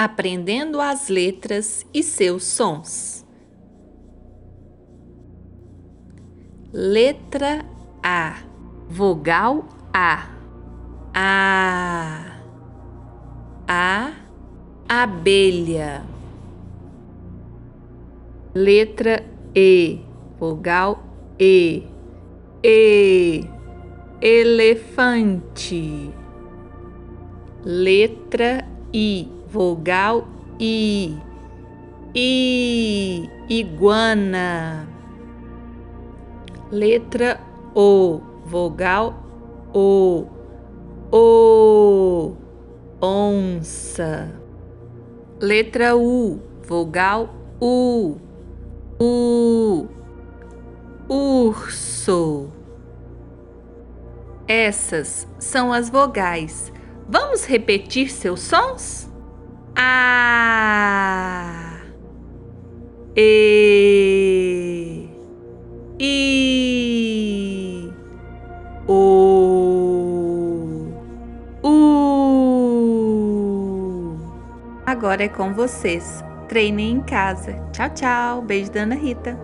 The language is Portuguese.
aprendendo as letras e seus sons. Letra A, vogal A. A, abelha. Letra E, vogal E. Elefante. Letra I, vogal I. Iguana. Letra O, vogal O. Onça. Letra U, vogal U. Urso. Essas são as vogais. Vamos repetir seus sons? A, E, I, O, U. Agora é com vocês. Treinem em casa. Tchau, tchau. Beijo da Ana Rita.